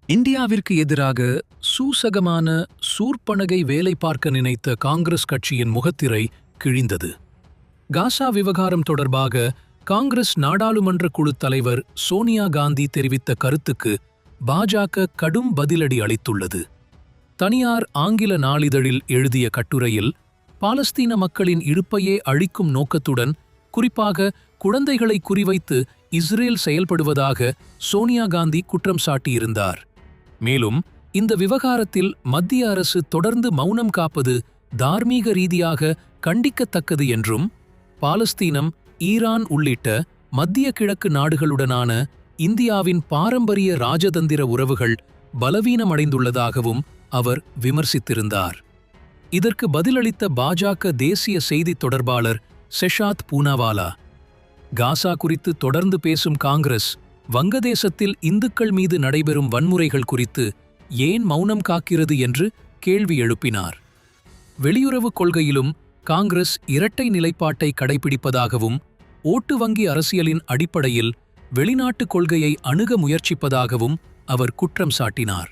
இந்தியாவிற்கு எதிராக சூசகமான சூர்ப்பனகை வேலை பார்க்க நினைத்த காங்கிரஸ் கட்சியின் முகத்திரை கிழிந்தது. காசா விவகாரம் தொடர்பாக காங்கிரஸ் நாடாளுமன்ற குழு தலைவர் சோனியா காந்தி தெரிவித்த கருத்துக்கு பாஜக கடும் பதிலடி அளித்துள்ளது. தனியார் ஆங்கில நாளிதழில் எழுதிய கட்டுரையில் பாலஸ்தீன மக்களின் இருப்பையே அழிக்கும் நோக்கத்துடன் குறிப்பாக குழந்தைகளை குறிவைத்து இஸ்ரேல் செயல்படுவதாக சோனியா காந்தி குற்றம் சாட்டியிருந்தார். மேலும் இந்த விவகாரத்தில் மத்திய அரசு தொடர்ந்து மௌனம் காப்பது தார்மீக ரீதியாக கண்டிக்கத்தக்கது என்றும், பாலஸ்தீனம், ஈரான் உள்ளிட்ட மத்திய கிழக்கு நாடுகளுடனான இந்தியாவின் பாரம்பரிய ராஜதந்திர உறவுகள் பலவீனமடைந்துள்ளதாகவும் அவர் விமர்சித்திருந்தார். இதற்கு பதிலளித்த பாஜக தேசிய செய்தித் தொடர்பாளர் செஷாத் பூனாவாலா, காசா குறித்து தொடர்ந்து பேசும் காங்கிரஸ் வங்கதேசத்தில் இந்துக்கள் மீது நடைபெறும் வன்முறைகள் குறித்து ஏன் மௌனம் காக்கிறது என்று கேள்வி எழுப்பினார். வெளியுறவுக் கொள்கையிலும் காங்கிரஸ் இரட்டை நிலைப்பாட்டை கடைபிடிப்பதாகவும், ஓட்டு வங்கி அரசியலின் அடிப்படையில் வெளிநாட்டுக் கொள்கையை அணுக முயற்சிப்பதாகவும் அவர் குற்றம் சாட்டினார்.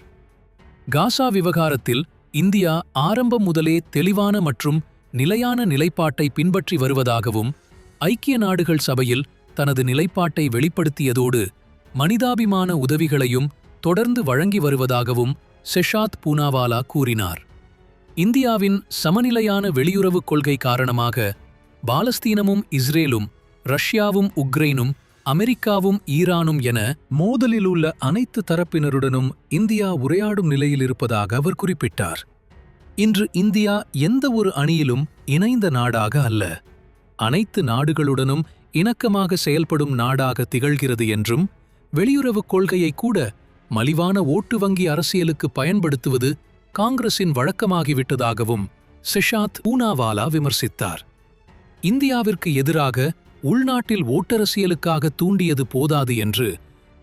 காசா விவகாரத்தில் இந்தியா ஆரம்பம் முதலே தெளிவான மற்றும் நிலையான நிலைப்பாட்டை பின்பற்றி வருவதாகவும், ஐக்கிய நாடுகள் சபையில் தனது நிலைப்பாட்டை வெளிப்படுத்தியதோடு மனிதாபிமான உதவிகளையும் தொடர்ந்து வழங்கி வருவதாகவும் செஷாத் பூனாவாலா கூறினார். இந்தியாவின் சமநிலையான வெளியுறவுக் கொள்கை காரணமாக பாலஸ்தீனமும் இஸ்ரேலும், ரஷ்யாவும் உக்ரைனும், அமெரிக்காவும் ஈரானும் என மோதலில் உள்ள அனைத்து தரப்பினருடனும் இந்தியா உரையாடும் நிலையில் இருப்பதாக அவர் குறிப்பிட்டார். இன்று இந்தியா எந்த ஒரு அணியிலும் இணைந்த நாடாக அல்ல, அனைத்து நாடுகளுடனும் இணக்கமாக செயல்படும் நாடாக திகழ்கிறது என்றும், வெளியுறவுக் கொள்கையை கூட மலிவான ஓட்டு வங்கி அரசியலுக்கு பயன்படுத்துவது காங்கிரசின் வழக்கமாகிவிட்டதாகவும் செஷாத் பூனாவாலா விமர்சித்தார். இந்தியாவிற்கு எதிராக உள்நாட்டில் ஓட்டரசியலுக்காக தூண்டியது போதாது என்று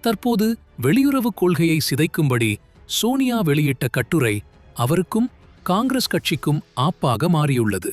தற்போது வெளியுறவுக் கொள்கையை சிதைக்கும்படி சோனியா வெளியிட்ட கட்டுரை அவருக்கும் காங்கிரஸ் கட்சிக்கும் ஆப்பாக மாறியுள்ளது.